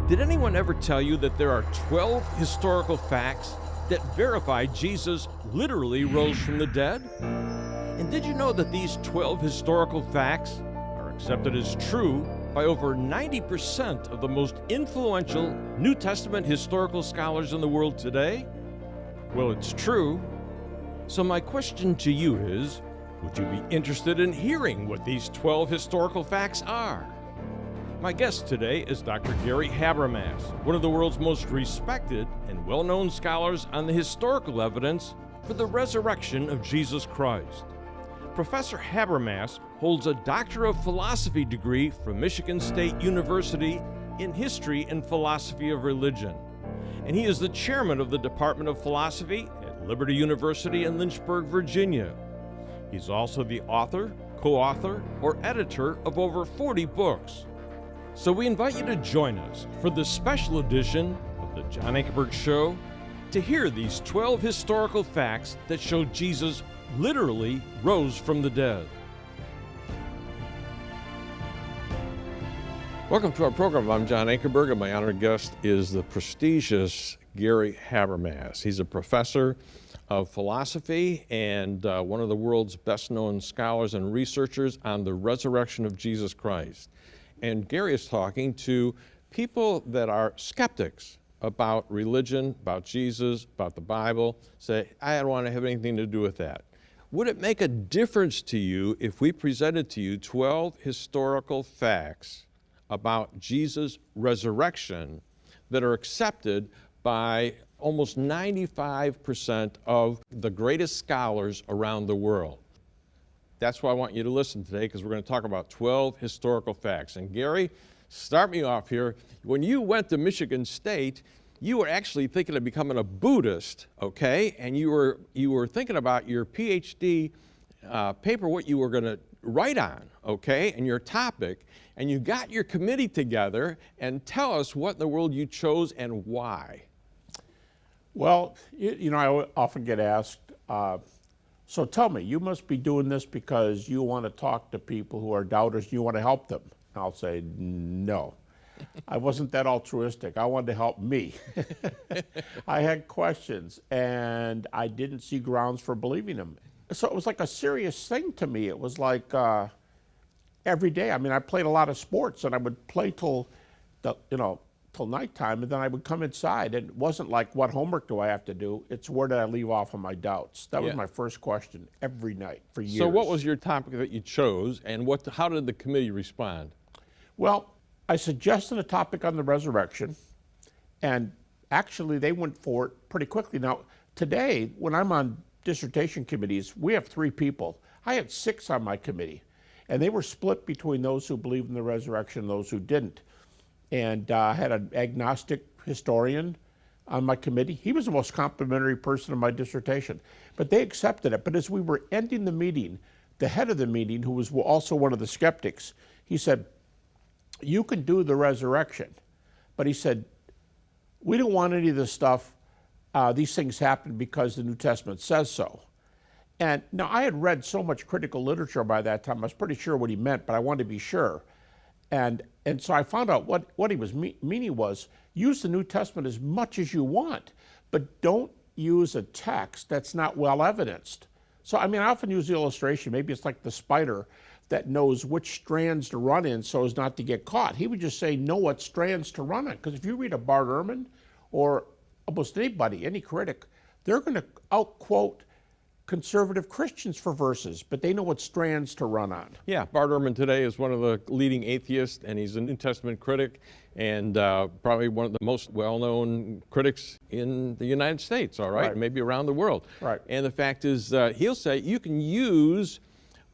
Did anyone ever tell you that there are 12 historical facts that verify Jesus literally rose from the dead? And did you know that these 12 historical facts are accepted as true by over 90% of the most influential New Testament historical scholars in the world today? Well, it's true. So my question to you is, would you be interested in hearing what these 12 historical facts are? My guest today is Dr. Gary Habermas, one of the world's most respected and well-known scholars on the historical evidence for the resurrection of Jesus Christ. Professor Habermas holds a Doctor of Philosophy degree from Michigan State University in History and Philosophy of Religion. And he is the chairman of the Department of Philosophy at Liberty University in Lynchburg, Virginia. He's also the author, co-author, or editor of over 40 books. So we invite you to join us for this special edition of the John Ankerberg Show to hear these 12 historical facts that show Jesus literally rose from the dead. Welcome to our program. I'm John Ankerberg, and my honored guest is the prestigious Gary Habermas. He's a professor of philosophy and one of the world's best-known scholars and researchers on the resurrection of Jesus Christ. And Gary is talking to people that are skeptics about religion, about Jesus, about the Bible, say, I don't want to have anything to do with that. Would it make a difference to you if we presented to you 12 historical facts about Jesus' resurrection that are accepted by almost 95% of the greatest scholars around the world? That's why I want you to listen today, because we're going to talk about 12 historical facts. And Gary, start me off here. When you went to Michigan State, you were actually thinking of becoming a Buddhist, okay? And you were thinking about your PhD paper, what you were going to write on, okay, and your topic. And you got your committee together, and tell us what in the world you chose and why. Well, you know, I often get asked, so tell me, you must be doing this because you want to talk to people who are doubters and you want to help them. And I'll say, no. I wasn't that altruistic. I wanted to help me. I had questions, and I didn't see grounds for believing them. So it was like a serious thing to me. It was like every day. I mean, I played a lot of sports, and I would play till nighttime, and then I would come inside, and it wasn't like, what homework do I have to do? It's, where did I leave off on my doubts? That was my first question every night for years. So what was your topic that you chose, and how did the committee respond? Well, I suggested a topic on the resurrection, and actually they went for it pretty quickly. Now, today, when I'm on dissertation committees, we have 3 people. I had 6 on my committee, and they were split between those who believed in the resurrection and those who didn't. And I had an agnostic historian on my committee. He was the most complimentary person in my dissertation, but they accepted it. But as we were ending the meeting, the head of the meeting, who was also one of the skeptics, he said, you can do the resurrection, but he said, we don't want any of this stuff. These things happen because the New Testament says so. And now I had read so much critical literature by that time, I was pretty sure what he meant, but I wanted to be sure. And so I found out what he was meaning was, use the New Testament as much as you want, but don't use a text that's not well evidenced. So, I mean, I often use the illustration, maybe it's like the spider that knows which strands to run in so as not to get caught. He would just say, know what strands to run in. Because if you read a Bart Ehrman or almost anybody, any critic, they're going to outquote conservative Christians for verses, but they know what strands to run on. Yeah, Bart Ehrman today is one of the leading atheists, and he's a New Testament critic, and probably one of the most well-known critics in the United States, all right? Maybe around the world. Right. And the fact is, he'll say you can use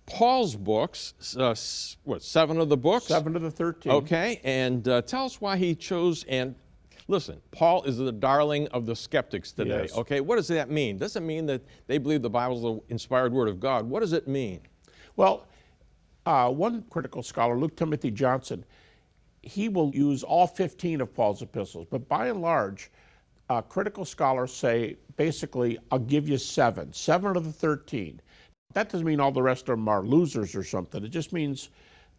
Paul's books, 7 of the books? 7 of the 13. Okay, and tell us why he chose, and listen, Paul is the darling of the skeptics today, Yes. okay? What does that mean? Does it mean that they believe the Bible is the inspired word of God? What does it mean? Well, one critical scholar, Luke Timothy Johnson, he will use all 15 of Paul's epistles, but by and large, critical scholars say, basically, I'll give you 7 of the 13. That doesn't mean all the rest of them are losers or something. It just means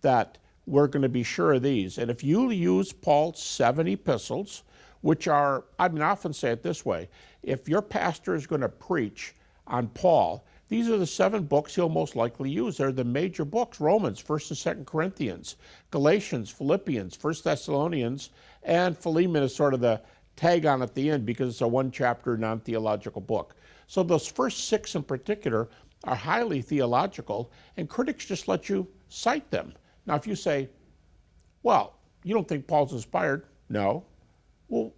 that we're going to be sure of these. And if you use Paul's 7 epistles, which are, I often say it this way, if your pastor is going to preach on Paul, these are the 7 books he'll most likely use. They're the major books: Romans, 1st and 2nd Corinthians, Galatians, Philippians, 1 Thessalonians, and Philemon is sort of the tag on at the end because it's a 1-chapter non-theological book. So those first 6 in particular are highly theological, and critics just let you cite them. Now, if you say, well, you don't think Paul's inspired? No. Well,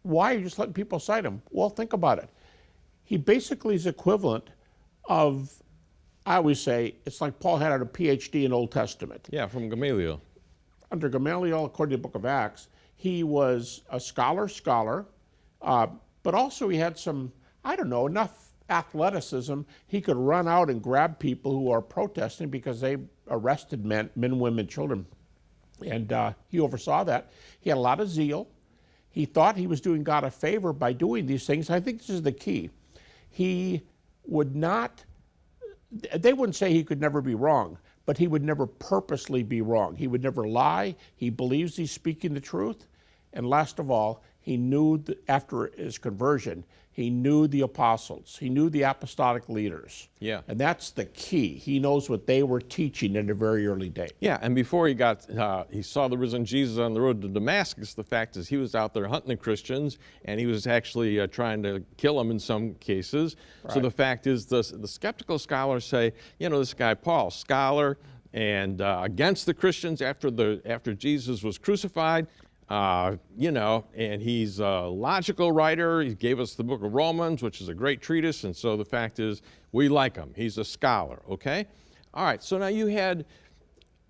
why are you just letting people cite him? Well, think about it. He basically is equivalent of, I always say, it's like Paul had a PhD in Old Testament. Yeah, from Gamaliel. Under Gamaliel, according to the book of Acts, he was a scholar, but also he had some, enough athleticism. He could run out and grab people who are protesting because they arrested men, women, children. And he oversaw that. He had a lot of zeal. He thought he was doing God a favor by doing these things. I think this is the key. He would not, they wouldn't say he could never be wrong, but he would never purposely be wrong. He would never lie. He believes he's speaking the truth. And last of all, he knew, after his conversion, he knew the apostles. He knew the apostolic leaders. Yeah. And that's the key. He knows what they were teaching in a very early day. Yeah, and before he saw the risen Jesus on the road to Damascus, the fact is he was out there hunting the Christians, and he was actually trying to kill them in some cases. Right. So the fact is, the skeptical scholars say, this guy Paul, scholar, and against the Christians after Jesus was crucified, and he's a logical writer. He gave us the book of Romans, which is a great treatise, and so the fact is we like him. He's a scholar, okay? All right, so now you had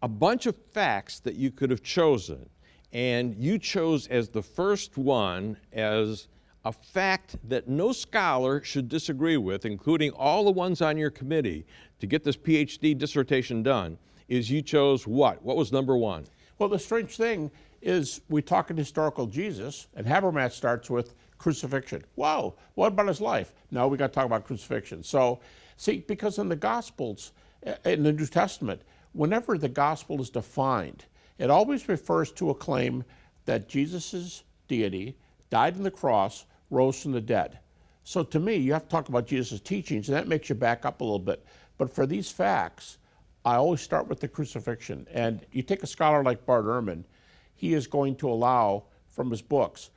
a bunch of facts that you could have chosen, and you chose as the first one as a fact that no scholar should disagree with, including all the ones on your committee, to get this PhD dissertation done, is you chose what? What was number 1? Well, the strange thing is we talk in historical Jesus, and Habermas starts with crucifixion. Wow, what about his life? No, we got to talk about crucifixion. So, see, because in the Gospels, in the New Testament, whenever the Gospel is defined, it always refers to a claim that Jesus' deity died on the cross, rose from the dead. So to me, you have to talk about Jesus' teachings, and that makes you back up a little bit. But for these facts, I always start with the crucifixion. And you take a scholar like Bart Ehrman, he is going to allow, from his books,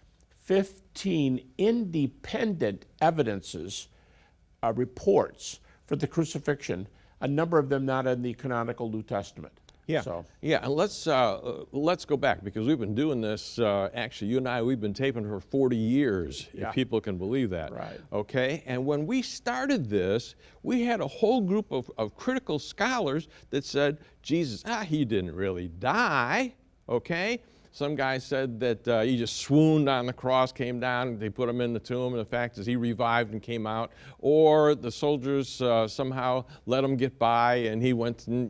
15 independent evidences, reports for the crucifixion, a number of them not in the canonical New Testament. Yeah, so. Yeah, and let's go back, because we've been doing this, actually, you and I, we've been taping for 40 years, Yeah. if people can believe that. Right. Okay, and when we started this, we had a whole group of critical scholars that said, Jesus, he didn't really die, okay? Some guy said that he just swooned on the cross, came down, they put him in the tomb, and the fact is he revived and came out. Or the soldiers somehow let him get by, and he went and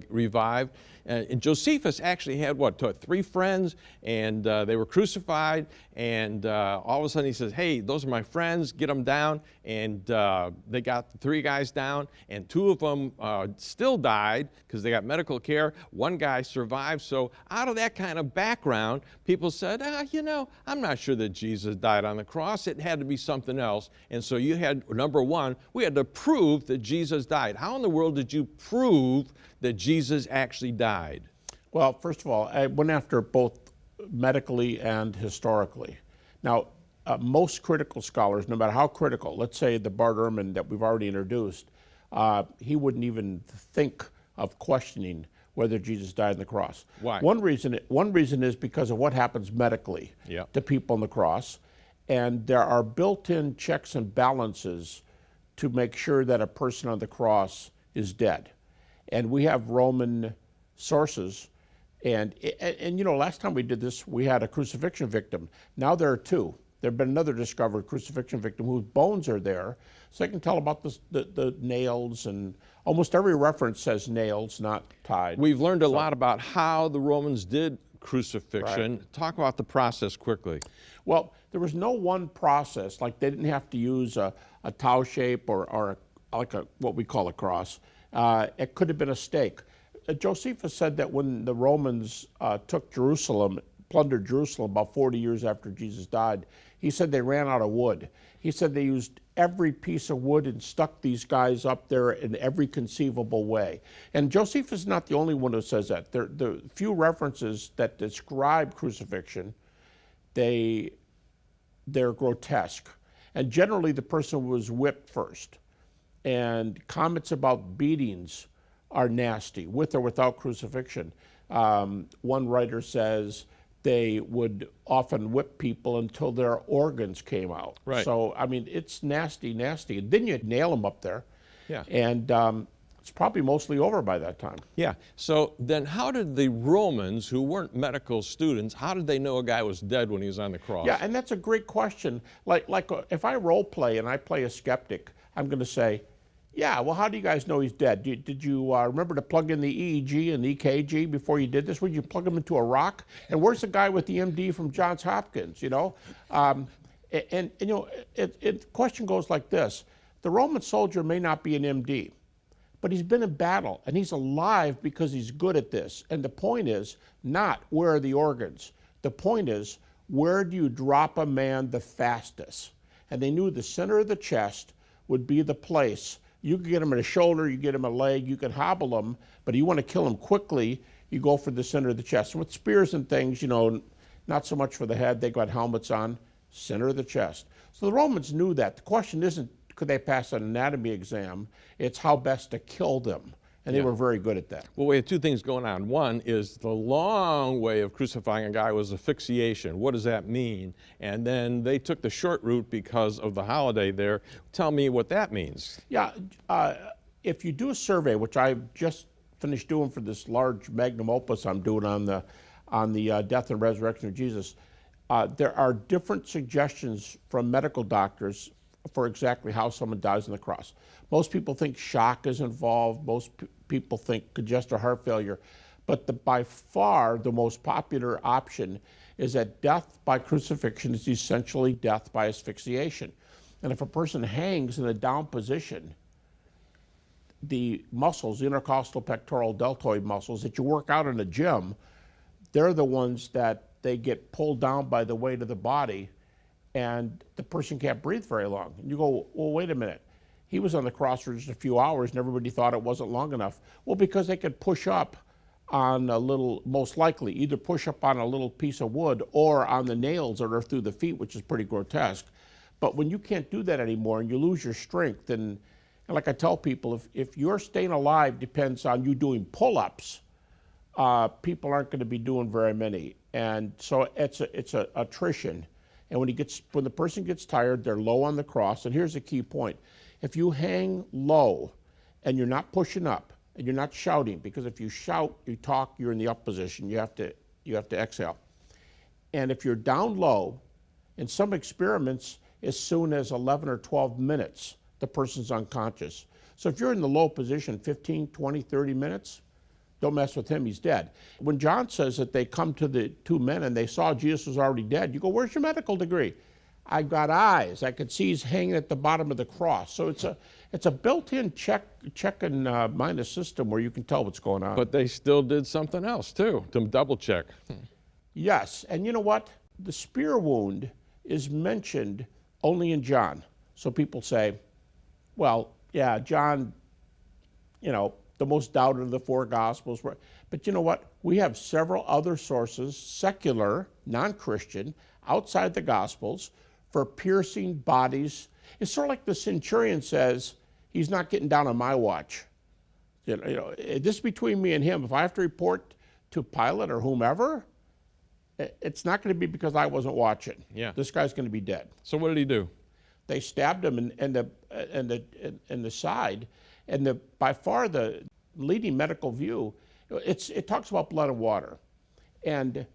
revived. And Josephus actually had, 3 friends, and they were crucified, and all of a sudden he says, hey, those are my friends, get them down. And they got the 3 guys down, and 2 of them still died because they got medical care. 1 guy survived. So out of that kind of background, people said, I'm not sure that Jesus died on the cross. It had to be something else. And so you had, number 1, we had to prove that Jesus died. How in the world did you prove that Jesus actually died? Well, first of all, I went after both medically and historically. Now, most critical scholars, no matter how critical, let's say the Bart Ehrman that we've already introduced, he wouldn't even think of questioning whether Jesus died on the cross. Why? One reason is because of what happens medically to people on the cross, and there are built-in checks and balances to make sure that a person on the cross is dead. And we have Roman sources, and last time we did this, we had a crucifixion victim. Now there are 2. There have been another discovered crucifixion victim whose bones are there, so they can tell about the nails, and almost every reference says nails, not tied. We've learned a lot about how the Romans did crucifixion. Right. Talk about the process quickly. Well, there was no one process. Like, they didn't have to use a tau shape or what we call a cross. It could have been a stake. Josephus said that when the Romans took Jerusalem, plundered Jerusalem about 40 years after Jesus died, he said they ran out of wood. He said they used every piece of wood and stuck these guys up there in every conceivable way. And Josephus is not the only one who says that. The few references that describe crucifixion, they're grotesque. And generally the person was whipped first. And comments about beatings are nasty, with or without crucifixion. One writer says they would often whip people until their organs came out. Right. So, I mean, it's nasty, nasty. And then you nail them up there. Yeah. And it's probably mostly over by that time. Yeah. So then how did the Romans, who weren't medical students, how did they know a guy was dead when he was on the cross? Yeah, and that's a great question. Like if I role play and I play a skeptic, I'm going to say, yeah, well, how do you guys know he's dead? Did you remember to plug in the EEG and the EKG before you did this? Would you plug him into a rock? And where's the guy with the MD from Johns Hopkins, you know? And you know, the question goes like this. The Roman soldier may not be an MD, but he's been in battle, and he's alive because he's good at this. And the point is not where are the organs. The point is, where do you drop a man the fastest? And they knew the center of the chest would be the place. You could get him in a shoulder, you get him a leg, you can hobble him, but you want to kill him quickly, you go for the center of the chest. And with spears and things, you know, not so much for the head, they got helmets on, center of the chest. So the Romans knew that. The question isn't could they pass an anatomy exam, it's how best to kill them. And they were very good at that. Well, we had two things going on. One is the long way of crucifying a guy was asphyxiation. What does that mean? And then they took the short route because of the holiday there. Tell me what that means. Yeah, if you do a survey, which I've just finished doing for this large magnum opus I'm doing on the death and resurrection of Jesus, there are different suggestions from medical doctors for exactly how someone dies on the cross. Most people think shock is involved. Most people think congestive heart failure. But by far the most popular option is that death by crucifixion is essentially death by asphyxiation. And if a person hangs in a down position, the muscles, the intercostal pectoral deltoid muscles that you work out in the gym, they're the ones that they get pulled down by the weight of the body, and the person can't breathe very long. And you go, well, wait a minute. He was on the cross for just a few hours and everybody thought it wasn't long enough. Well, because they could push up on a little, most likely, either push up on a little piece of wood or on the nails that are through the feet, which is pretty grotesque. But when you can't do that anymore and you lose your strength, and like I tell people, if your staying alive depends on you doing pull-ups, people aren't going to be doing very many. And so it's a attrition. And when the person gets tired, they're low on the cross. And here's the key point. If you hang low and you're not pushing up and you're not shouting, because if you shout, you talk, you're in the up position. You have to exhale. And if you're down low, in some experiments, as soon as 11 or 12 minutes, the person's unconscious. So if you're in the low position 15, 20, 30 minutes, don't mess with him, he's dead. When John says that they come to the two men and they saw Jesus was already dead, you go, where's your medical degree? I got eyes. I could see he's hanging at the bottom of the cross. So it's a built-in check and minus system where you can tell what's going on. But they still did something else too, to double check. Yes, and you know what? The spear wound is mentioned only in John. So people say, well, yeah, John, you know, the most doubted of the four Gospels. But you know what? We have several other sources, secular, non-Christian, outside the Gospels, for piercing bodies. It's sort of like the centurion says, he's not getting down on my watch. You know, this is between me and him. If I have to report to Pilate or whomever, it's not going to be because I wasn't watching. Yeah. This guy's going to be dead. So what did he do? They stabbed him in the side, and by far the leading medical view, it talks about blood and water, and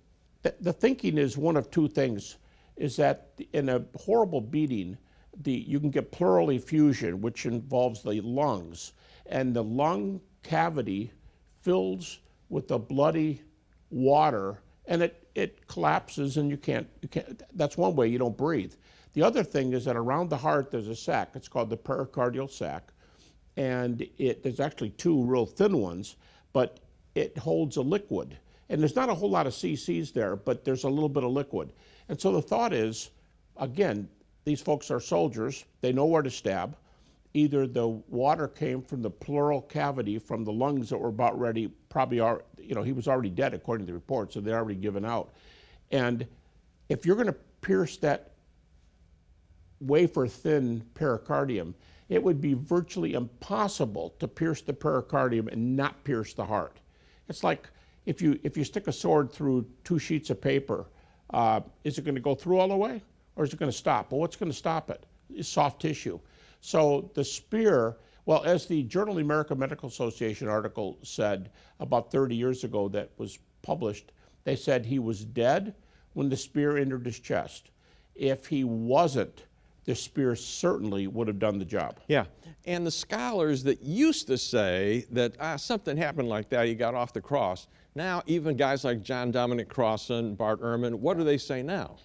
the thinking is one of two things: is that in a horrible beating, you can get pleural effusion, which involves the lungs, and the lung cavity fills with the bloody water, and it collapses, and you can't. That's one way you don't breathe. The other thing is that around the heart there's a sac. It's called the pericardial sac, and there's actually two real thin ones, but it holds a liquid. And there's not a whole lot of cc's there, but there's a little bit of liquid. And so the thought is, again, these folks are soldiers. They know where to stab. Either the water came from the pleural cavity from the lungs that were about ready, probably, he was already dead according to the report, so they're already given out. And if you're going to pierce that wafer-thin pericardium, it would be virtually impossible to pierce the pericardium and not pierce the heart. It's like if you stick a sword through 2 sheets of paper, is it going to go through all the way, or is it going to stop? Well, what's going to stop it? It's soft tissue. So the spear, well, as the Journal of the American Medical Association article said about 30 years ago that was published, they said he was dead when the spear entered his chest. If he wasn't, the spear certainly would have done the job. Yeah, and the scholars that used to say that something happened like that, he got off the cross, now even guys like John Dominic Crossan, Bart Ehrman, what do they say now?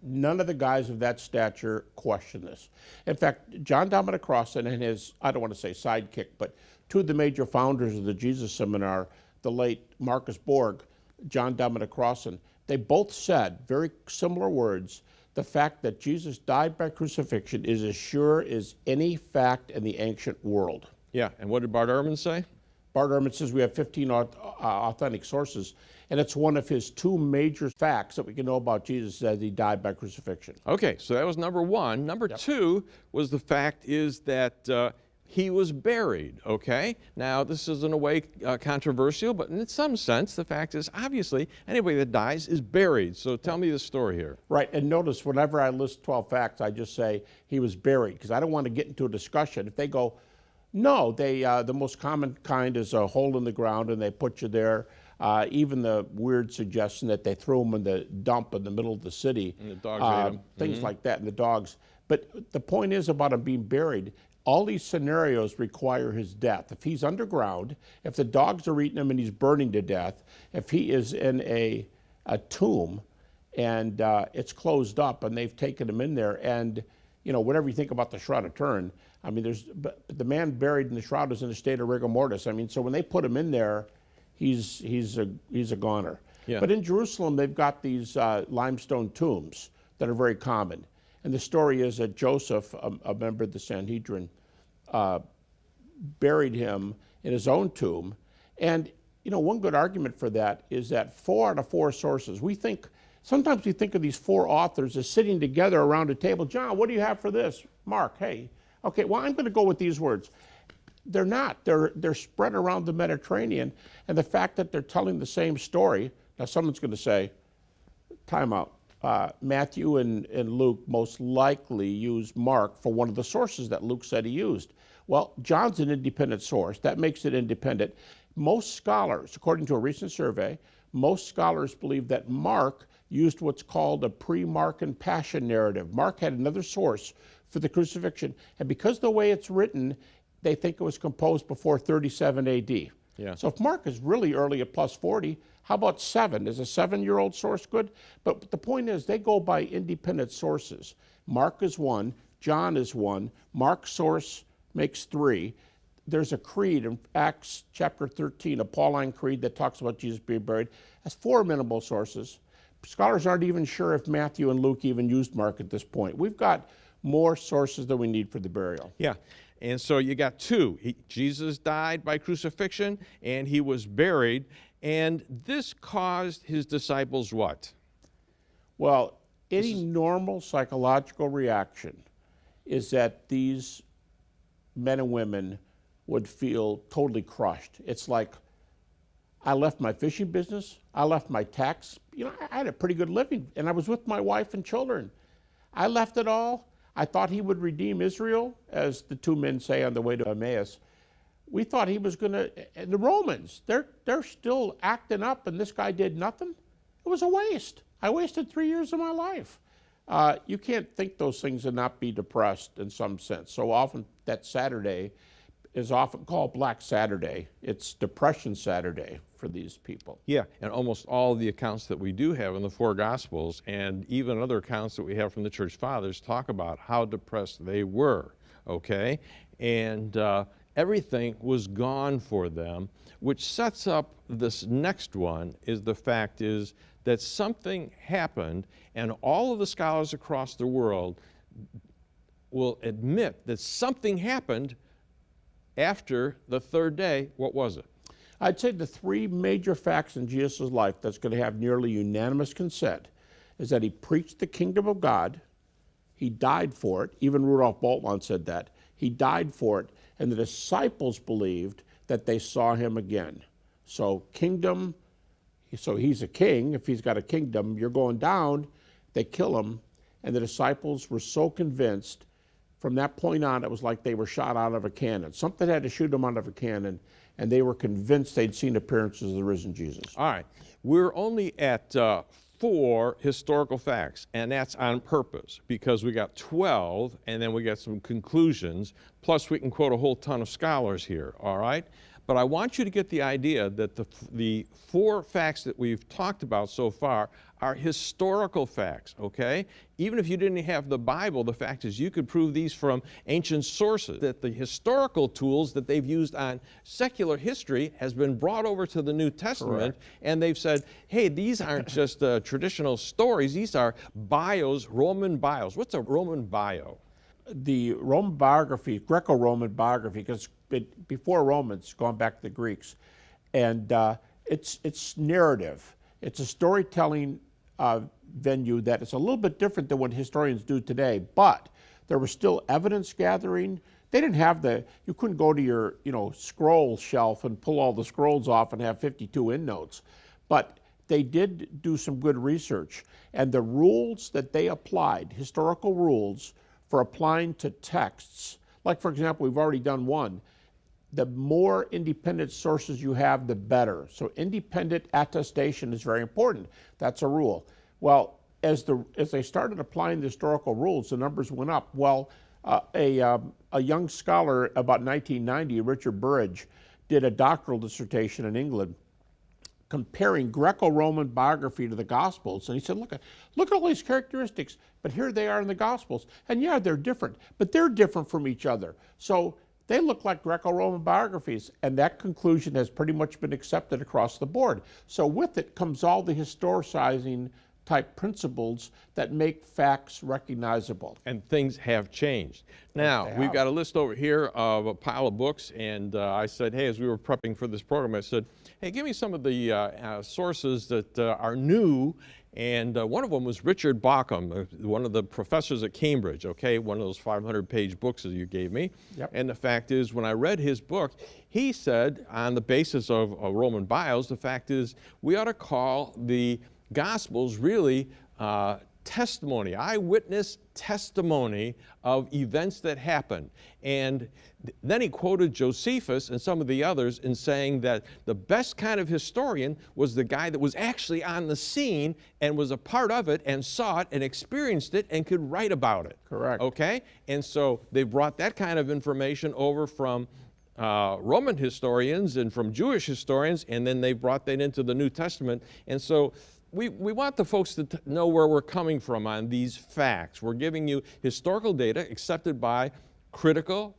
None of the guys of that stature question this. In fact, John Dominic Crossan and his, I don't want to say sidekick, but 2 of the major founders of the Jesus Seminar, the late Marcus Borg, John Dominic Crossan, they both said very similar words. The fact that Jesus died by crucifixion is as sure as any fact in the ancient world. Yeah, and what did Bart Ehrman say? Bart Ehrman says we have 15 authentic sources, and it's one of his 2 major facts that we can know about Jesus, that he died by crucifixion. Okay, so that was number 1. Number 2 was the fact is that he was buried, okay? Now, this is in a way controversial, but in some sense, the fact is, obviously, anybody that dies is buried. So tell me the story here. Right, and notice whenever I list 12 facts, I just say he was buried, because I don't want to get into a discussion. If they go, no, the most common kind is a hole in the ground and they put you there. Even the weird suggestion that they threw him in the dump in the middle of the city. And the dogs ate him. Things like that, and the dogs. But the point is about him being buried, all these scenarios require his death. If he's underground, if the dogs are eating him and he's burning to death, if he is in a tomb and it's closed up and they've taken him in there, and whatever you think about the Shroud of Turin, I mean, but the man buried in the shroud is in a state of rigor mortis. I mean, so when they put him in there, he's a goner. Yeah. But in Jerusalem, they've got these limestone tombs that are very common. And the story is that Joseph, a member of the Sanhedrin, buried him in his own tomb. And, one good argument for that is that 4 out of 4 sources, sometimes we think of these 4 authors as sitting together around a table. John, what do you have for this? Mark, hey. Okay, well, I'm going to go with these words. They're not. They're spread around the Mediterranean. And the fact that they're telling the same story, now someone's going to say, time out. Matthew and Luke most likely used Mark for one of the sources that Luke said he used. Well, John's an independent source. That makes it independent. Most scholars, according to a recent survey, most scholars believe that Mark used what's called a pre-Markan passion narrative. Mark had another source for the crucifixion, and because of the way it's written, they think it was composed before 37 AD. Yeah. So if Mark is really early at plus 40, how about 7? Is a 7-year-old source good? But the point is, they go by independent sources. Mark is 1, John is 1, Mark's source makes 3. There's a creed in Acts chapter 13, a Pauline creed that talks about Jesus being buried. That's 4 minimal sources. Scholars aren't even sure if Matthew and Luke even used Mark at this point. We've got more sources than we need for the burial. Yeah, and so you got 2. Jesus died by crucifixion, and he was buried, and this caused his disciples what? Well, any normal psychological reaction is that these men and women would feel totally crushed. It's like, I left my fishing business, I left my tax, I had a pretty good living, and I was with my wife and children. I left it all. I thought he would redeem Israel, as the 2 men say on the way to Emmaus. We thought he was going to, and the Romans, they're still acting up, and this guy did nothing. It was a waste. I wasted 3 years of my life. You can't think those things and not be depressed in some sense. So often that Saturday is often called Black Saturday. It's Depression Saturday for these people. Yeah, and almost all the accounts that we do have in the 4 Gospels, and even other accounts that we have from the Church Fathers, talk about how depressed they were, okay? And everything was gone for them, which sets up this next one. Is the fact is that something happened, and all of the scholars across the world will admit that something happened after the third day. What was it? I'd say the three major facts in Jesus' life that's going to have nearly unanimous consent is that he preached the kingdom of God, he died for it, even Rudolf Bultmann said that, he died for it, and the disciples believed that they saw him again. So kingdom, so he's a king. If he's got a kingdom, you're going down, they kill him, and the disciples were so convinced. From that point on, it was like they were shot out of a cannon. Something had to shoot them out of a cannon, and they were convinced they'd seen appearances of the risen Jesus. All right. We're only at 4 historical facts, and that's on purpose because we got 12, and then we got some conclusions, plus we can quote a whole ton of scholars here, all right? But I want you to get the idea that the 4 facts that we've talked about so far are historical facts, okay? Even if you didn't have the Bible, the fact is you could prove these from ancient sources, that the historical tools that they've used on secular history has been brought over to the New Testament. Correct. And they've said, hey, these aren't just traditional stories, these are bios, Roman bios. What's a Roman bio? The Roman biography, Greco-Roman biography, because before Romans, going back to the Greeks, and it's narrative. It's a storytelling venue that is a little bit different than what historians do today, but there was still evidence gathering. They didn't have you couldn't go to your, scroll shelf and pull all the scrolls off and have 52 endnotes, but they did do some good research, and the rules that they applied, historical rules for applying to texts, like for example, we've already done one, the more independent sources you have, the better. So independent attestation is very important. That's a rule. Well, as they started applying the historical rules, the numbers went up. Well, a young scholar about 1990, Richard Burridge, did a doctoral dissertation in England comparing Greco-Roman biography to the Gospels. And he said, look at all these characteristics, but here they are in the Gospels. And yeah, they're different, but they're different from each other. So they look like Greco-Roman biographies, and that conclusion has pretty much been accepted across the board. So with it comes all the historicizing type principles that make facts recognizable. And things have changed. Now, we've got a list over here of a pile of books, and I said, hey, as we were prepping for this program, I said, hey, give me some of the sources that are new. And one of them was Richard Bauckham, one of the professors at Cambridge, okay, one of those 500-page books that you gave me. Yep. And the fact is, when I read his book, he said, on the basis of Roman bios, the fact is, we ought to call the Gospels really testimony, eyewitness testimony of events that happened. And then he quoted Josephus and some of the others in saying that the best kind of historian was the guy that was actually on the scene and was a part of it and saw it and experienced it and could write about it. Correct. Okay? And so they brought that kind of information over from Roman historians and from Jewish historians, and then they brought that into the New Testament. And so we want the folks to know where we're coming from on these facts. We're giving you historical data accepted by critical,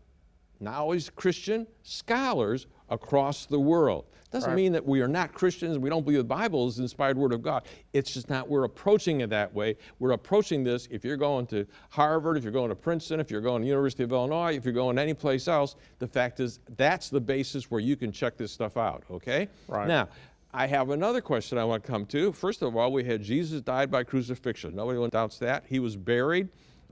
not always Christian, scholars across the world. Doesn't mean that we are not Christians and we don't believe the Bible is the inspired Word of God. It's just not, we're approaching it that way. We're approaching this, if you're going to Harvard, if you're going to Princeton, if you're going to the University of Illinois, if you're going any place else, the fact is that's the basis where you can check this stuff out, okay? Right. Now, I have another question I want to come to. First of all, we had Jesus died by crucifixion. Nobody doubts that. He was buried.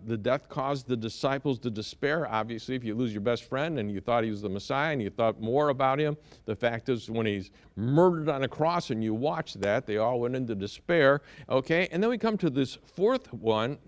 The death caused the disciples to despair. Obviously, if you lose your best friend and you thought he was the Messiah and you thought more about him, the fact is when he's murdered on a cross and you watch that, they all went into despair. Okay, and then we come to this fourth one.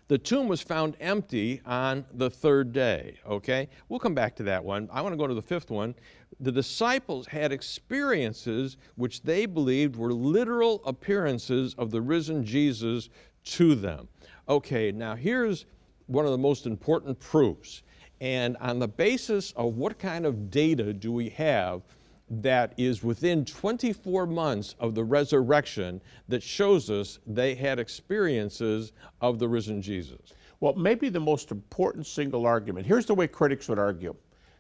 The tomb was found empty on the third day, okay? We'll come back to that one. I want to go to the fifth one. The disciples had experiences which they believed were literal appearances of the risen Jesus to them. Okay, now here's one of the most important proofs. And on the basis of what kind of data do we have that is within 24 months of the resurrection that shows us they had experiences of the risen Jesus? Well, maybe the most important single argument. Here's the way critics would argue.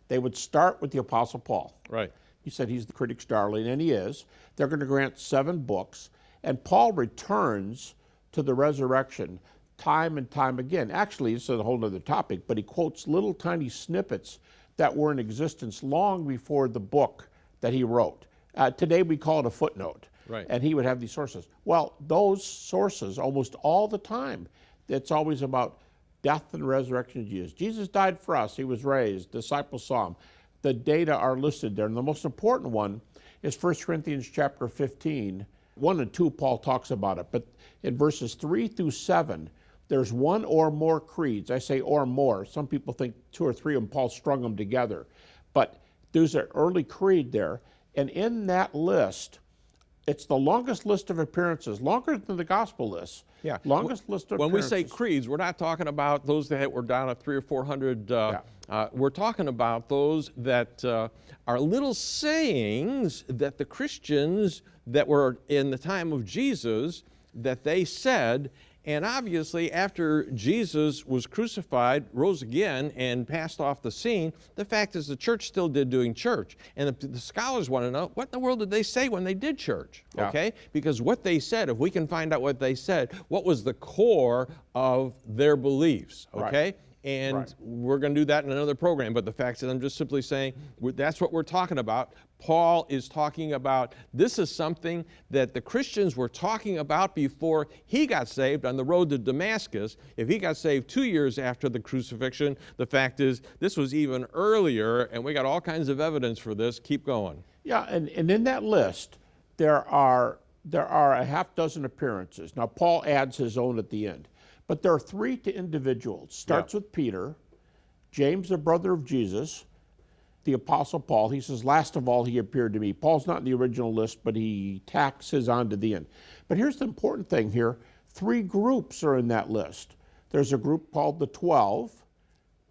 They would start with the Apostle Paul. Right. He said he's the critic's darling, and he is. They're going to grant 7 books, and Paul returns to the resurrection time and time again. Actually, this is a whole other topic, but he quotes little tiny snippets that were in existence long before the book that he wrote. Today we call it a footnote. Right. And he would have these sources. Well, those sources, almost all the time, it's always about death and resurrection of Jesus. Jesus died for us. He was raised. Disciples saw him. The data are listed there. And the most important one is 1 Corinthians chapter 15. 1 and 2, Paul talks about it. But in verses 3 through 7, there's one or more creeds. I say or more. Some people think 2 or 3 of them, Paul strung them together. But there's an early creed there. And in that list, it's the longest list of appearances, longer than the gospel list. Yeah. Longest list of When appearances. we say creeds, we're not talking about those that were down at 300 or 400. We're talking about those that are little sayings that the Christians that were in the time of Jesus, that they said. And obviously, after Jesus was crucified, rose again, and passed off the scene, the fact is the church still did doing church. And the scholars want to know, what in the world did they say when they did church? Yeah. Okay? Because what they said, if we can find out what they said, what was the core of their beliefs? Okay? Right. And we're going to do that in another program. But the fact is, I'm just simply saying that's what we're talking about. Paul is talking about this is something that the Christians were talking about before he got saved on the road to Damascus. If he got saved 2 years after the crucifixion, the fact is this was even earlier, and we got all kinds of evidence for this. Keep going. Yeah, and in that list, there are a half dozen appearances. Now, Paul adds his own at the end. But there are 3 to individuals. Starts with Peter, James, the brother of Jesus, the Apostle Paul. He says, last of all, he appeared to me. Paul's not in the original list, but he tacks his on to the end. But here's the important thing here. 3 groups are in that list. There's a group called the 12.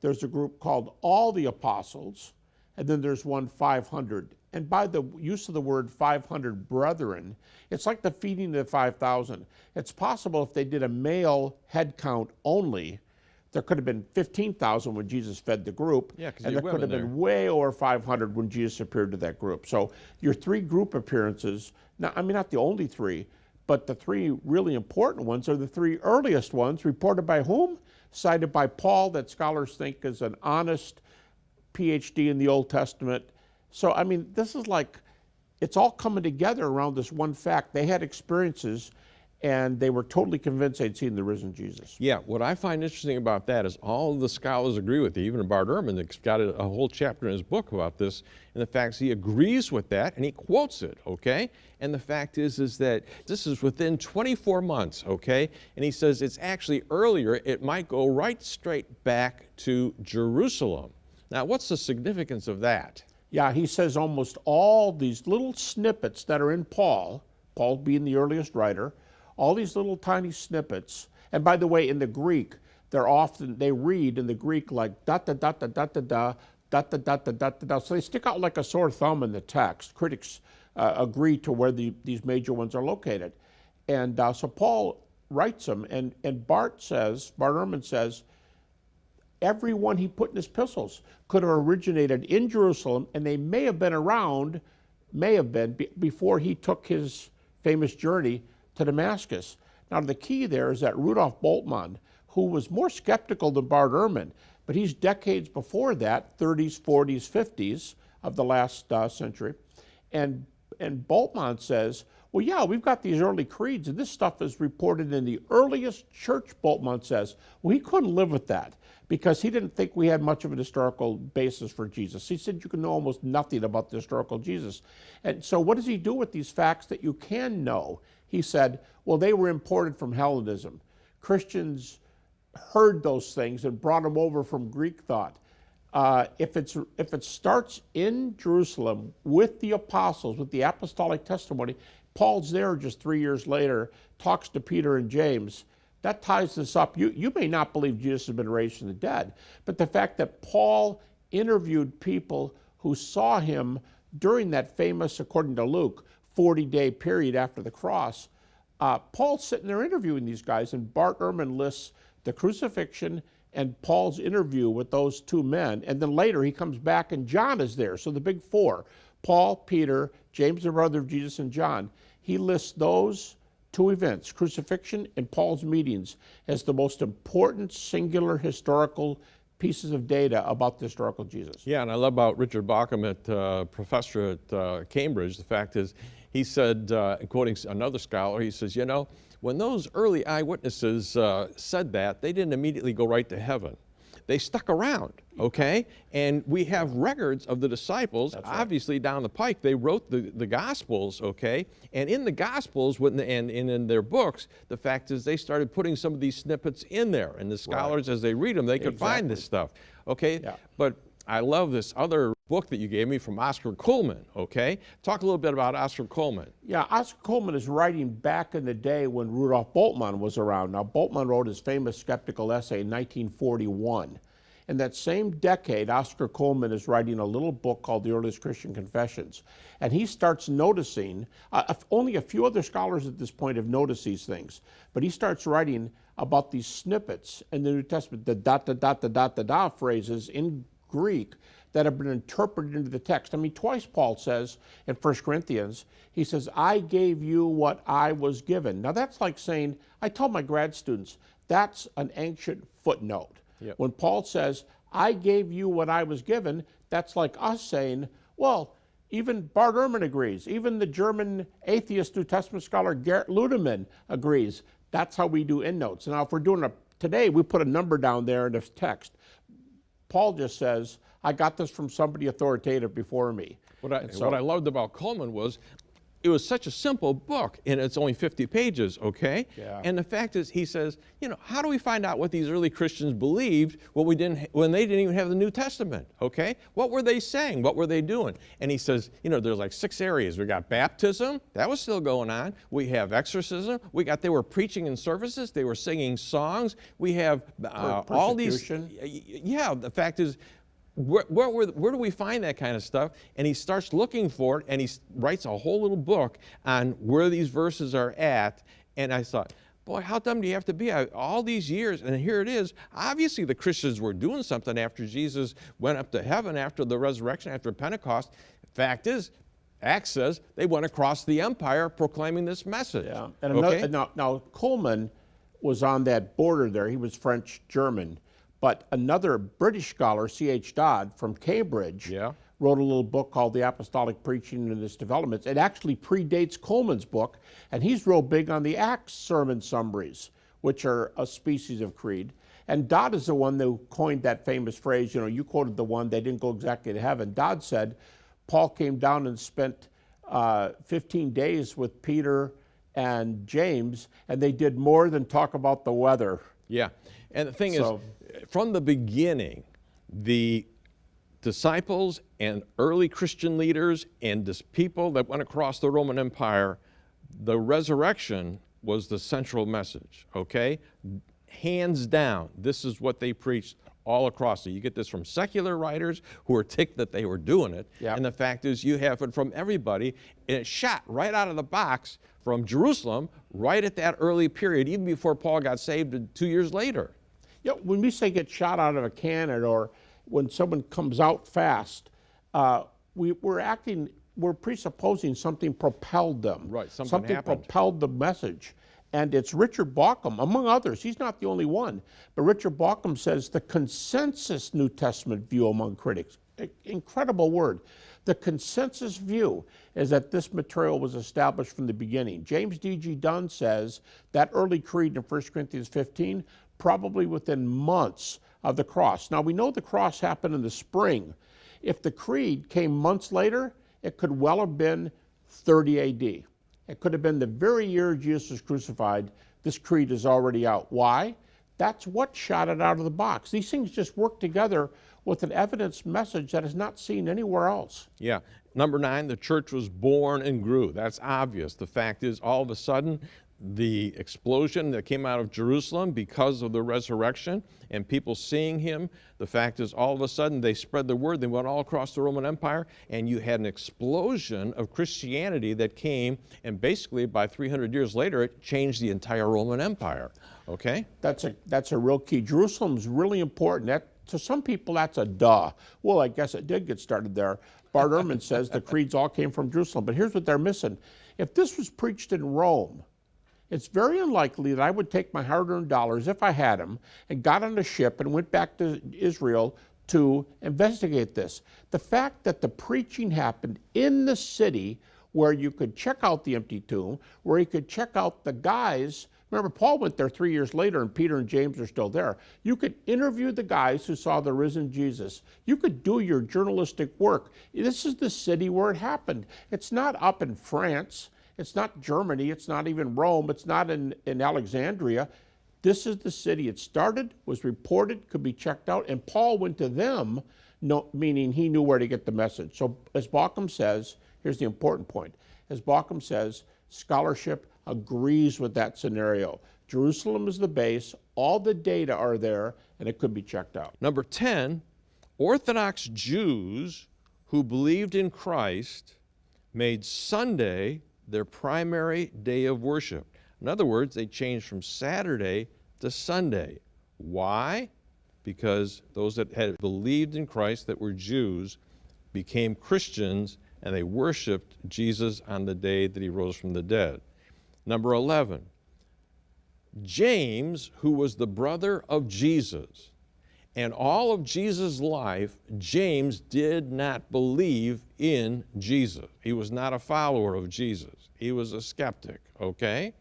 There's a group called all the apostles. And then there's one 500. And by the use of the word 500 brethren, it's like the feeding of the 5,000. It's possible if they did a male head count only, there could have been 15,000 when Jesus fed the group, and there could have been way over 500 when Jesus appeared to that group. So your 3 group appearances, now, I mean, not the only 3, but the 3 really important ones are the 3 earliest ones, reported by whom? Cited by Paul, that scholars think is an honest PhD in the Old Testament. So, I mean, this is like, it's all coming together around this one fact. They had experiences, and they were totally convinced they'd seen the risen Jesus. Yeah, what I find interesting about that is all the scholars agree with you. Even Bart Ehrman has got a whole chapter in his book about this, and the fact is he agrees with that, and he quotes it, okay? And the fact is that this is within 24 months, okay? And he says it's actually earlier. It might go right straight back to Jerusalem. Now, what's the significance of that? Yeah, he says almost all these little snippets that are in Paul being the earliest writer, all these little tiny snippets, and by the way, in the Greek, they read in the Greek like da da da da da da da da da da da da da. So they stick out like a sore thumb in the text. Critics agree to where these major ones are located. And so Paul writes them, and Bart Ehrman says, every one he put in his epistles could have originated in Jerusalem, and they may have been around, before he took his famous journey to Damascus. Now, the key there is that Rudolf Bultmann, who was more skeptical than Bart Ehrman, but he's decades before that, 30s, 40s, 50s of the last century, and Bultmann says, well, yeah, we've got these early creeds, and this stuff is reported in the earliest church, Bultmann says. Well, he couldn't live with that because he didn't think we had much of an historical basis for Jesus. He said you can know almost nothing about the historical Jesus. And so what does he do with these facts that you can know? He said, well, they were imported from Hellenism. Christians heard those things and brought them over from Greek thought. If it starts in Jerusalem with the apostles, with the apostolic testimony, Paul's there just 3 years later, talks to Peter and James. That ties this up. You may not believe Jesus has been raised from the dead, but the fact that Paul interviewed people who saw him during that famous, according to Luke, 40-day period after the cross, Paul's sitting there interviewing these guys, and Bart Ehrman lists the crucifixion and Paul's interview with those two men, and then later he comes back and John is there. So the big four, Paul, Peter, James the brother of Jesus, and John, he lists those two events, crucifixion and Paul's meetings, as the most important singular historical pieces of data about the historical Jesus. Yeah, and I love about Richard Bauckham, professor at Cambridge. The fact is, he said, quoting another scholar, he says, you know, when those early eyewitnesses said that, they didn't immediately go right to heaven. They stuck around, okay? And we have records of the disciples. That's right. Obviously down the pike. They wrote the Gospels, okay? And in the Gospels and in their books, the fact is they started putting some of these snippets in there. And the scholars, as they read them, they could find this stuff, okay? Yeah. But I love this other book that you gave me from Oscar Cullmann, okay? Talk a little bit about Oscar Cullmann. Yeah, Oscar Cullmann is writing back in the day when Rudolf Bultmann was around. Now, Bultmann wrote his famous skeptical essay in 1941. In that same decade, Oscar Cullmann is writing a little book called The Earliest Christian Confessions. And he starts noticing, only a few other scholars at this point have noticed these things, but he starts writing about these snippets in the New Testament, the dot, da, dot, da, dot, da, da phrases in Greek that have been interpreted into the text. I mean, twice Paul says in 1 Corinthians, he says, I gave you what I was given. Now that's like saying, I tell my grad students, that's an ancient footnote. Yep. When Paul says, I gave you what I was given, that's like us saying, well, even Bart Ehrman agrees. Even the German atheist New Testament scholar Gerhard Ludemann agrees. That's how we do endnotes. Now, if we're doing today, we put a number down there in the text. Paul just says, I got this from somebody authoritative before me. What I loved about Cullmann was it was such a simple book, and it's only 50 pages, okay? Yeah. And the fact is, he says, you know, how do we find out what these early Christians believed when they didn't even have the New Testament, okay? What were they saying? What were they doing? And he says, you know, there's like 6 areas. We got baptism, that was still going on. We have exorcism. They were preaching in services. They were singing songs. We have all these. Yeah, the fact is, where do we find that kind of stuff? And he starts looking for it, and he writes a whole little book on where these verses are at. And I thought, boy, how dumb do you have to be? All these years, and here it is. Obviously, the Christians were doing something after Jesus went up to heaven, after the resurrection, after Pentecost. Fact is, Acts says they went across the empire proclaiming this message. Yeah. And okay? Now, Cullmann was on that border there. He was French-German. But another British scholar, C.H. Dodd from Cambridge, wrote a little book called The Apostolic Preaching and Its Developments. It actually predates Cullmann's book, and he's real big on the Acts sermon summaries, which are a species of creed. And Dodd is the one who coined that famous phrase, you know, you quoted the one, they didn't go exactly to heaven. Dodd said, Paul came down and spent 15 days with Peter and James, and they did more than talk about the weather. Yeah, and the thing is, from the beginning, the disciples and early Christian leaders and this people that went across the Roman Empire, the resurrection was the central message, okay? Hands down, this is what they preached all across it. You get this from secular writers who are ticked that they were doing it, and the fact is you have it from everybody, and it's shot right out of the box from Jerusalem right at that early period, even before Paul got saved 2 years later. Yeah, when we say get shot out of a cannon or when someone comes out fast, we're presupposing something propelled them. Right, something happened. Propelled the message. And it's Richard Bauckham, among others. He's not the only one. But Richard Bauckham says the consensus New Testament view among critics, incredible word. The consensus view is that this material was established from the beginning. James D.G. Dunn says that early creed in 1 Corinthians 15 probably within months of the cross. Now, we know the cross happened in the spring. If the creed came months later, it could well have been 30 A.D. It could have been the very year Jesus was crucified. This creed is already out. Why? That's what shot it out of the box. These things just work together with an evidence message that is not seen anywhere else. Yeah. Number 9, the church was born and grew. That's obvious. The fact is, all of a sudden, the explosion that came out of Jerusalem because of the resurrection and people seeing him. The fact is, all of a sudden, they spread the word. They went all across the Roman Empire, and you had an explosion of Christianity that came, and basically, by 300 years later, it changed the entire Roman Empire, okay? That's a real key. Jerusalem's really important. To some people, that's a duh. Well, I guess it did get started there. Bart Ehrman says the creeds all came from Jerusalem, but here's what they're missing. If this was preached in Rome, it's very unlikely that I would take my hard-earned dollars, if I had them, and got on a ship and went back to Israel to investigate this. The fact that the preaching happened in the city where you could check out the empty tomb, where you could check out the guys. Remember, Paul went there 3 years later, and Peter and James are still there. You could interview the guys who saw the risen Jesus. You could do your journalistic work. This is the city where it happened. It's not up in France. It's not Germany. It's not even Rome. It's not in Alexandria. This is the city. It started, was reported, could be checked out, and Paul went to them, meaning he knew where to get the message. So as Bauckham says, here's the important point. As Bauckham says, scholarship agrees with that scenario. Jerusalem is the base, all the data are there, and it could be checked out. Number 10, Orthodox Jews who believed in Christ made Sunday their primary day of worship. In other words, they changed from Saturday to Sunday. Why? Because those that had believed in Christ, that were Jews, became Christians, and they worshiped Jesus on the day that he rose from the dead. Number 11, James, who was the brother of Jesus, and all of Jesus' life, James did not believe in Jesus. He was not a follower of Jesus. He was a skeptic, okay?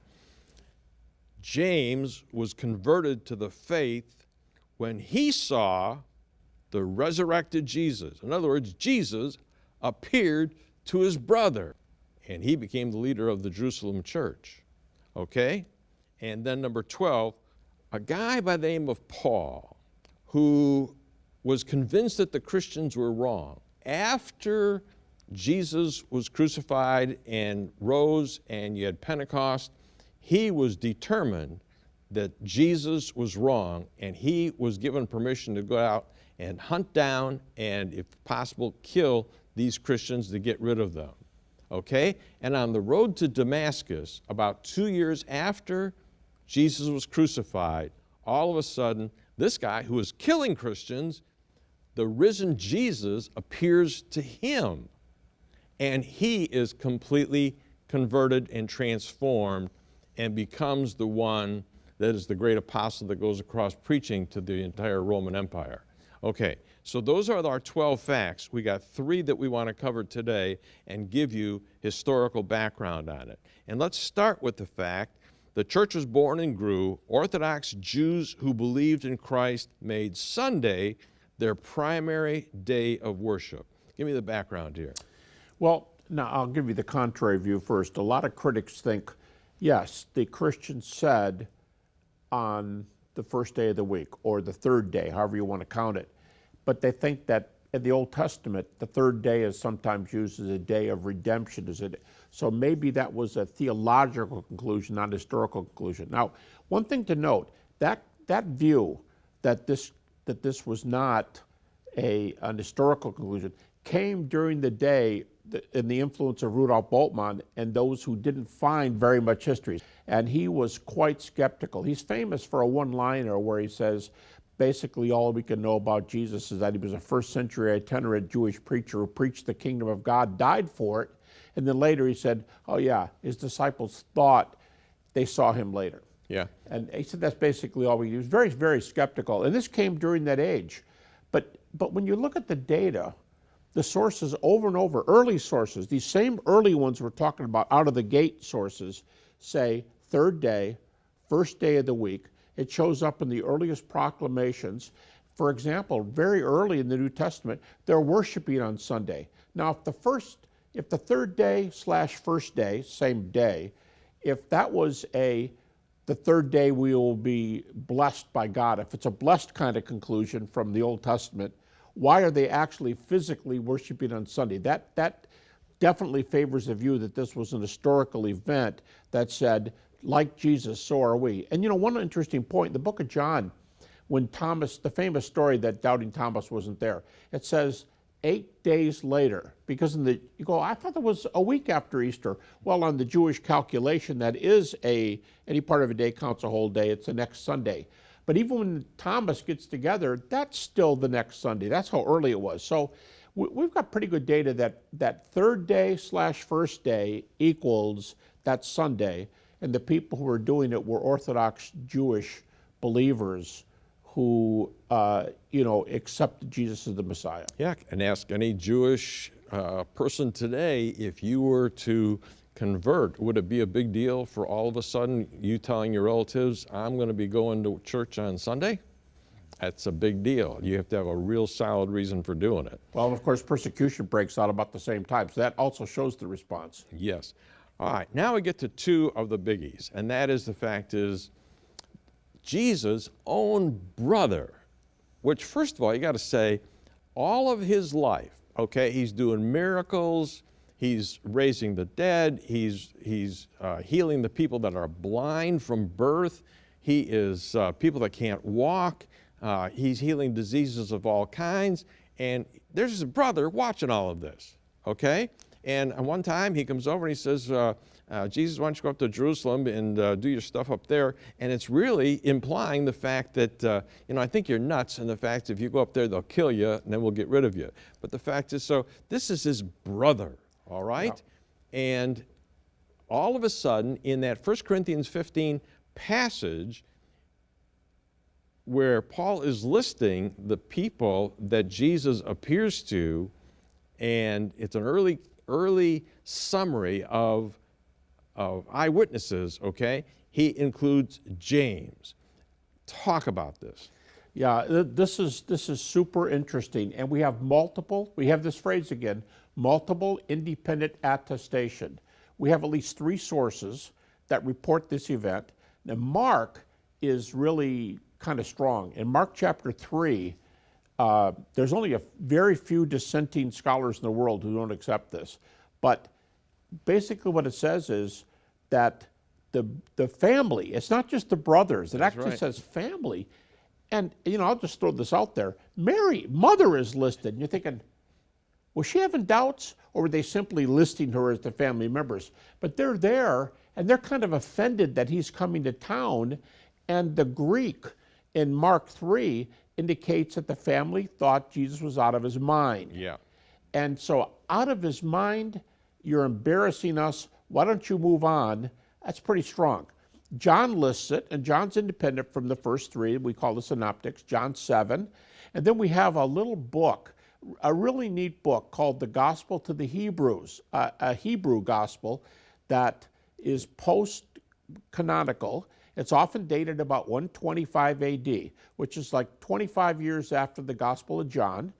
James was converted to the faith when he saw the resurrected Jesus. In other words, Jesus appeared to his brother, and he became the leader of the Jerusalem church, okay? And then number 12, a guy by the name of Paul, who was convinced that the Christians were wrong. After Jesus was crucified and rose and you had Pentecost, he was determined that Jesus was wrong, and he was given permission to go out and hunt down and, if possible, kill these Christians to get rid of them, okay? And on the road to Damascus, about 2 years after Jesus was crucified, all of a sudden, this guy who was killing Christians, the risen Jesus appears to him, and he is completely converted and transformed and becomes the one that is the great apostle that goes across preaching to the entire Roman Empire. Okay, so those are our 12 facts. We got 3 that we want to cover today and give you historical background on it. And let's start with the fact the church was born and grew. Orthodox Jews who believed in Christ made Sunday their primary day of worship. Give me the background here. Well, now I'll give you the contrary view first. A lot of critics think, yes, the Christians said on the first day of the week or the third day, however you want to count it. But they think that in the Old Testament, the third day is sometimes used as a day of redemption. So maybe that was a theological conclusion, not a historical conclusion. Now, one thing to note, that view that this was not an historical conclusion came during the day in the influence of Rudolf Bultmann and those who didn't find very much history. And he was quite skeptical. He's famous for a one-liner where he says, basically all we can know about Jesus is that he was a first-century itinerant Jewish preacher who preached the kingdom of God, died for it, and then later he said, oh yeah, his disciples thought they saw him later. Yeah. And he said that's basically all he was very, very skeptical. And this came during that age. But when you look at the data, the sources over and over, early sources, these same early ones we're talking about, out of the gate sources, say third day, first day of the week. It shows up in the earliest proclamations. For example, very early in the New Testament, they're worshiping on Sunday. Now, if the third day / first day, same day, if that was the third day we will be blessed by God, if it's a blessed kind of conclusion from the Old Testament, why are they actually physically worshiping on Sunday? That definitely favors the view that this was an historical event that said, like Jesus, so are we. And one interesting point, in the book of John, when Thomas, the famous story that doubting Thomas wasn't there, it says 8 days later, because you go, I thought it was a week after Easter. Well, on the Jewish calculation, that is any part of a day counts a whole day. It's the next Sunday. But even when Thomas gets together, that's still the next Sunday. That's how early it was. So we've got pretty good data that third day / first day equals that Sunday. And the people who were doing it were Orthodox Jewish believers who, accepted Jesus as the Messiah. Yeah, and ask any Jewish person today, if you were to convert, would it be a big deal for all of a sudden you telling your relatives, I'm going to be going to church on Sunday? That's a big deal. You have to have a real solid reason for doing it. Well, and of course, persecution breaks out about the same time, so that also shows the response. Yes. All right, now we get to two of the biggies, and that is the fact is Jesus' own brother, which first of all, you got to say, all of his life, okay, he's doing miracles, he's raising the dead, he's healing the people that are blind from birth, he is people that can't walk, he's healing diseases of all kinds, and there's his brother watching all of this, okay? And one time he comes over and he says, Jesus, why don't you go up to Jerusalem and do your stuff up there? And it's really implying the fact that, I think you're nuts, and the fact if you go up there, they'll kill you, and then we'll get rid of you. But the fact is, so this is his brother, all right? Yeah. And all of a sudden, in that 1 Corinthians 15 passage, where Paul is listing the people that Jesus appears to, and it's an early summary of eyewitnesses, okay? He includes James. Talk about this. Yeah, this is super interesting, and we have this phrase again, multiple independent attestation. We have at least 3 sources that report this event. Now, Mark is really kind of strong. In Mark chapter 3, there's only a very few dissenting scholars in the world who don't accept this. But basically what it says is that the family, it's not just the brothers, it actually says family. And, I'll just throw this out there. Mary, mother, is listed. And you're thinking, was she having doubts, or were they simply listing her as the family members? But they're there, and they're kind of offended that he's coming to town. And the Greek in Mark 3 indicates that the family thought Jesus was out of his mind. Yeah. And so, out of his mind, you're embarrassing us, why don't you move on? That's pretty strong. John lists it, and John's independent from the first 3. We call the synoptics, John 7. And then we have a little book, a really neat book called The Gospel to the Hebrews, a Hebrew gospel that is post-canonical. It's often dated about 125 AD, which is like 25 years after the Gospel of John.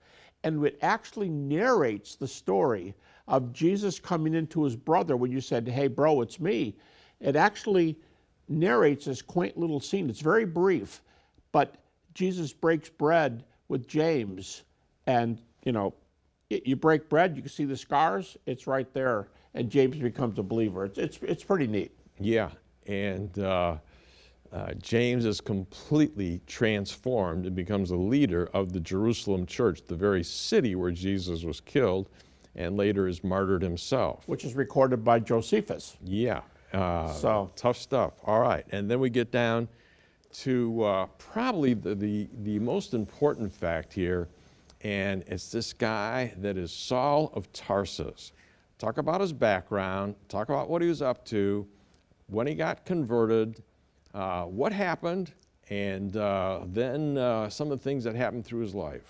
And it actually narrates the story of Jesus coming into his brother when you said, hey, bro, it's me. It actually narrates this quaint little scene. It's very brief, but Jesus breaks bread with James. And, you break bread, you can see the scars, it's right there. And James becomes a believer. It's pretty neat. Yeah, and James is completely transformed and becomes a leader of the Jerusalem church, the very city where Jesus was killed and later is martyred himself. Which is recorded by Josephus. Yeah, so tough stuff. All right, and then we get down to probably the most important fact here, and it's this guy that is Saul of Tarsus. Talk about his background, talk about what he was up to, when he got converted, what happened, and then some of the things that happened through his life.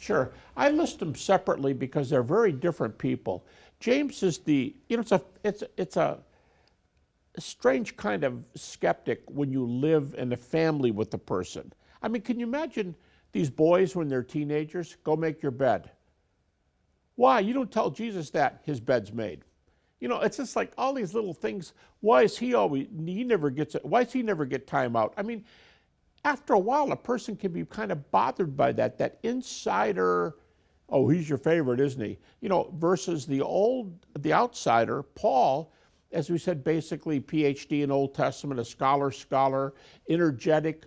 Sure. I list them separately because they're very different people. James is it's a strange kind of skeptic when you live in a family with a person. I mean, can you imagine these boys when they're teenagers? Go make your bed. Why? You don't tell Jesus that his bed's made. It's just like all these little things. Why does he never get time out? I mean, after a while, a person can be kind of bothered by that insider, oh, he's your favorite, isn't he? Versus the outsider, Paul, as we said, basically PhD in Old Testament, a scholar, energetic,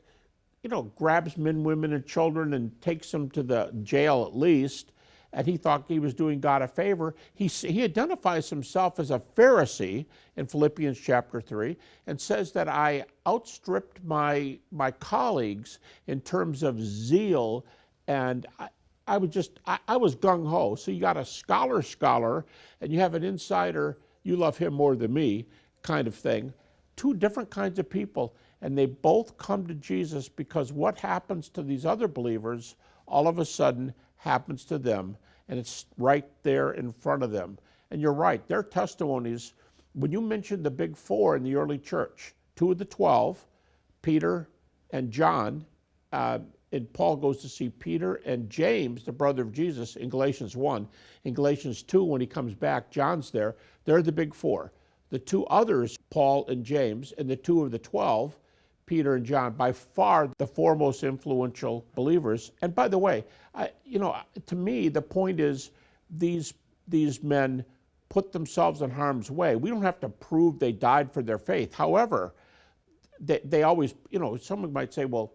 grabs men, women, and children and takes them to the jail at least. And he thought he was doing God a favor. He identifies himself as a Pharisee in Philippians chapter 3 and says that I outstripped my colleagues in terms of zeal, and I was gung-ho. So you got a scholar, and you have an insider, you love him more than me kind of thing. Two different kinds of people, and they both come to Jesus because what happens to these other believers all of a sudden happens to them, and it's right there in front of them. And you're right, their testimonies, when you mentioned the big four in the early church, 2 of the 12, Peter and John, and Paul goes to see Peter and James, the brother of Jesus, in Galatians 1. In Galatians 2, when he comes back, John's there. They're the big four. The two others, Paul and James, and the 2 of the 12, Peter and John, by far the foremost influential believers. And by the way, to me, the point is these men put themselves in harm's way. We don't have to prove they died for their faith. However, they always, someone might say, well,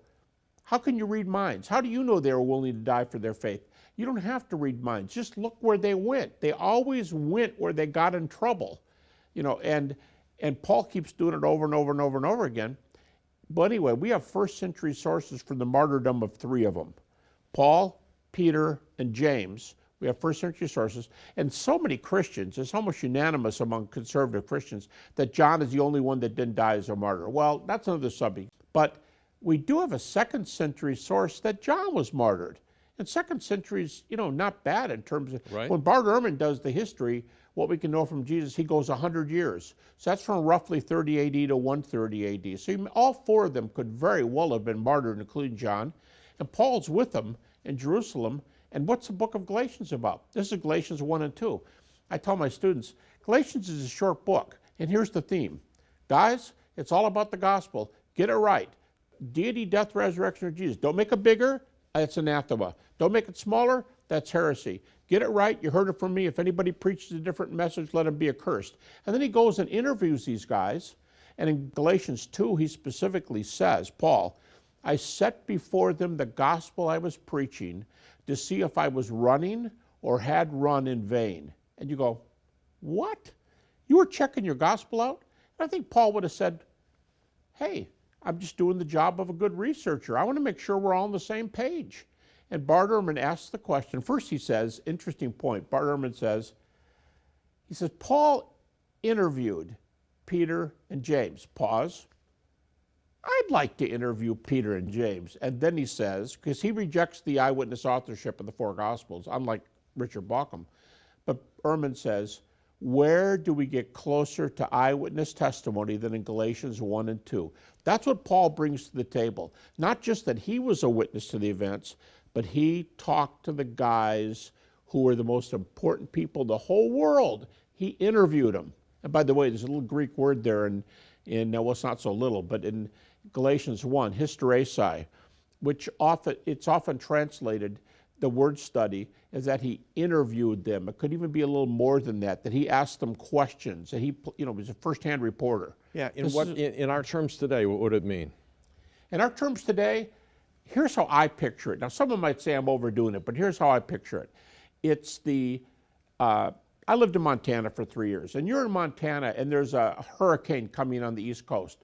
how can you read minds? How do you know they were willing to die for their faith? You don't have to read minds. Just look where they went. They always went where they got in trouble. And Paul keeps doing it over and over and over and over again. But anyway, we have first century sources for the martyrdom of 3 of them. Paul, Peter, and James. We have first century sources. And so many Christians, it's almost unanimous among conservative Christians, that John is the only one that didn't die as a martyr. Well, that's another subject. But we do have a second century source that John was martyred. And second century is, not bad in terms of, right. When Bart Ehrman does the history, what we can know from Jesus, he goes 100 years. So that's from roughly 30 AD to 130 AD. So all 4 of them could very well have been martyred, including John. And Paul's with them in Jerusalem. And what's the book of Galatians about? This is Galatians 1 and 2. I tell my students, Galatians is a short book. And here's the theme. Guys, it's all about the gospel. Get it right. Deity, death, resurrection of Jesus. Don't make it bigger, that's anathema. Don't make it smaller, that's heresy. Get it right, you heard it from me. If anybody preaches a different message, let him be accursed. And then he goes and interviews these guys. And in Galatians 2, he specifically says, Paul, I set before them the gospel I was preaching to see if I was running or had run in vain. And you go, what? You were checking your gospel out? And I think Paul would have said, hey, I'm just doing the job of a good researcher. I want to make sure we're all on the same page. And Bart Ehrman asks the question. First he says, interesting point, Bart Ehrman says, Paul interviewed Peter and James. Pause. I'd like to interview Peter and James. And then he says, because he rejects the eyewitness authorship of the 4 Gospels, unlike Richard Bauckham. But Ehrman says, where do we get closer to eyewitness testimony than in Galatians 1 and 2? That's what Paul brings to the table. Not just that he was a witness to the events, but he talked to the guys who were the most important people in the whole world. He interviewed them. And by the way, there's a little Greek word there in well, it's not so little, but in Galatians 1, hysteresis, which it's often translated, the word study, is that he interviewed them. It could even be a little more than that he asked them questions, and he was a first-hand reporter. Yeah, in our terms today, what would it mean? In our terms today, here's how I picture it. Now, someone might say I'm overdoing it, but here's how I picture it. It's I lived in Montana for 3 years, and you're in Montana, and there's a hurricane coming on the East Coast.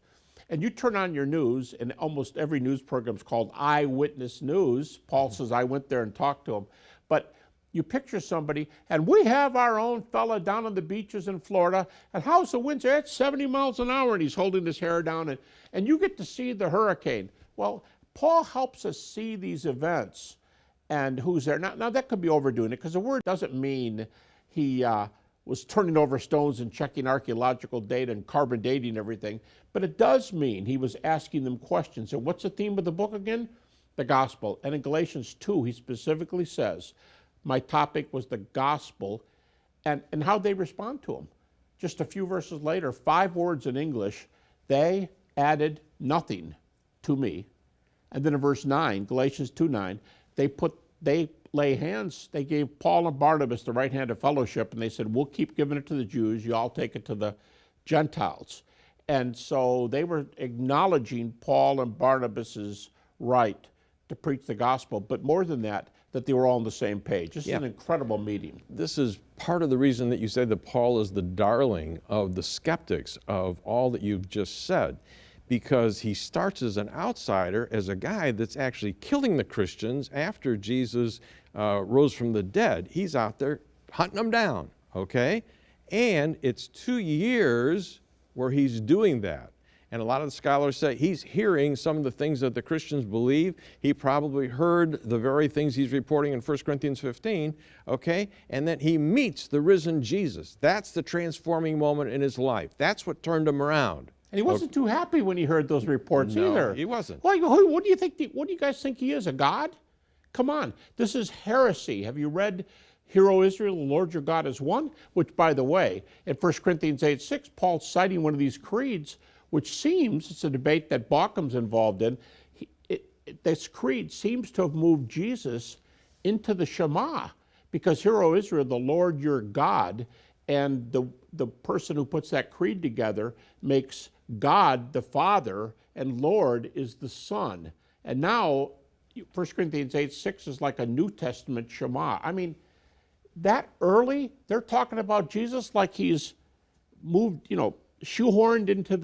And you turn on your news, and almost every news program is called Eyewitness News. Paul says, I went there and talked to him. But you picture somebody, and we have our own fella down on the beaches in Florida, and how's the winds? It's 70 miles an hour, and he's holding his hair down, and you get to see the hurricane. Well, Paul helps us see these events and who's there. Now that could be overdoing it, because the word doesn't mean he was turning over stones and checking archaeological data and carbon dating everything, but it does mean he was asking them questions. And what's the theme of the book again? The gospel. And in Galatians 2, he specifically says, my topic was the gospel and how they respond to him. Just a few verses later, 5 words in English, they added nothing to me. And then in verse 9, Galatians 2:9, they lay hands, they gave Paul and Barnabas the right hand of fellowship, and they said, we'll keep giving it to the Jews, you all take it to Gentiles. And so they were acknowledging Paul and Barnabas's right to preach the gospel, but more than that, that they were all on the same page. This is an incredible meeting. This is part of the reason that you say that Paul is the darling of the skeptics of all that you've just said, because he starts as an outsider, as a guy that's actually killing the Christians after Jesus rose from the dead. He's out there hunting them down, okay? And it's 2 years where he's doing that. And a lot of the scholars say he's hearing some of the things that the Christians believe. He probably heard the very things he's reporting in 1 Corinthians 15, okay? And then he meets the risen Jesus. That's the transforming moment in his life. That's what turned him around. And he wasn't too happy when he heard those reports either. No, he wasn't. Well, what do you think? What do you guys think he is, a god? Come on, this is heresy. Have you read Hear, O Israel, the Lord your God is one? Which, by the way, in 1 Corinthians 8:6, Paul's citing one of these creeds, which seems, it's a debate that Baucham's involved in, this creed seems to have moved Jesus into the Shema, because Hear, O Israel, the Lord your God, and the person who puts that creed together makes God the Father, and Lord is the Son. And now, 1 Corinthians 8:6 is like a New Testament Shema. I mean, that early, they're talking about Jesus like he's moved, shoehorned into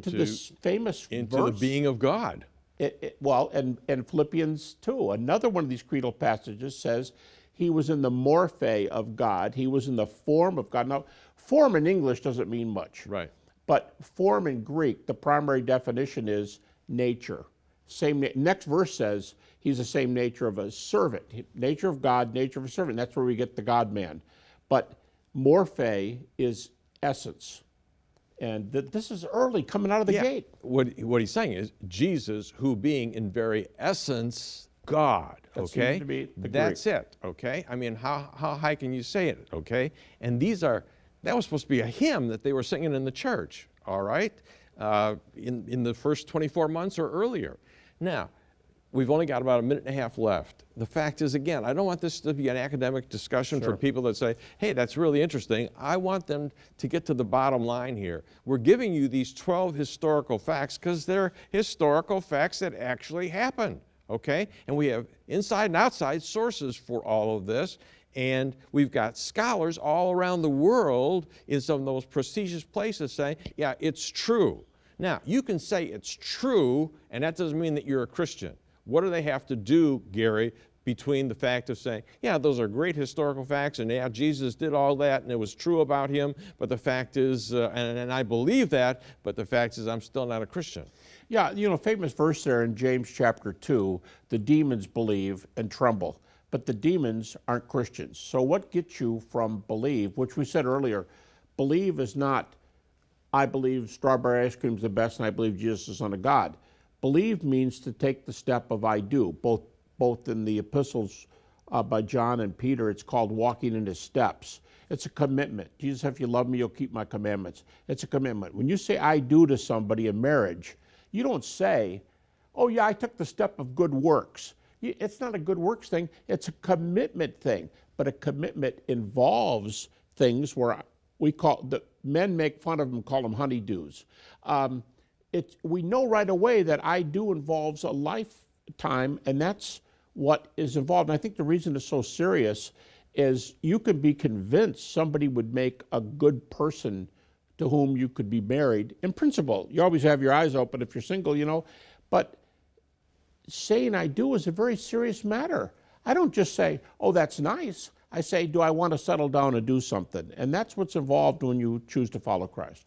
this famous into verse. the being of God. And Philippians 2, another one of these creedal passages says he was in the morphe of God. He was in the form of God. Now, form in English doesn't mean much. Right. But form in Greek, the primary definition is nature. Next verse says he's the same nature of a servant. Nature of God, nature of a servant. That's where we get the God-man. But morphe is essence. And this is early, coming out of the gate. What he's saying is Jesus, who being in very essence God, That okay? seems to be the That's Greek. it, okay? I mean, how high can you say it, okay? And that was supposed to be a hymn that they were singing in the church, all right? In the first 24 months or earlier. Now, we've only got about a minute and a half left. The fact is, again, I don't want this to be an academic discussion for people that say, hey, that's really interesting. I want them to get to the bottom line here. We're giving you these 12 historical facts because they're historical facts that actually happened, okay? And we have inside and outside sources for all of this. And we've got scholars all around the world in some of those prestigious places saying, yeah, it's true. Now, you can say it's true, and that doesn't mean that you're a Christian. What do they have to do, Gary, between the fact of saying, yeah, those are great historical facts, and yeah, Jesus did all that, and it was true about him, but the fact is, and I believe that, but the fact is I'm still not a Christian. Yeah, famous verse there in James chapter 2, the demons believe and tremble, but the demons aren't Christians. So what gets you from believe, which we said earlier, believe is not, I believe strawberry ice cream is the best, and I believe Jesus is the Son of God. Believe means to take the step of I do. Both in the epistles by John and Peter, it's called walking in his steps. It's a commitment. Jesus, if you love me, you'll keep my commandments. It's a commitment. When you say I do to somebody in marriage, you don't say, oh yeah, I took the step of good works. It's not a good works thing. It's a commitment thing. But a commitment involves things where men make fun of them, call them honeydews. We know right away that I do involves a lifetime, and that's what is involved. And I think the reason it's so serious is you could be convinced somebody would make a good person to whom you could be married. In principle, you always have your eyes open if you're single, but saying I do is a very serious matter. I don't just say, oh, that's nice. I say, do I want to settle down and do something? And that's what's involved when you choose to follow Christ.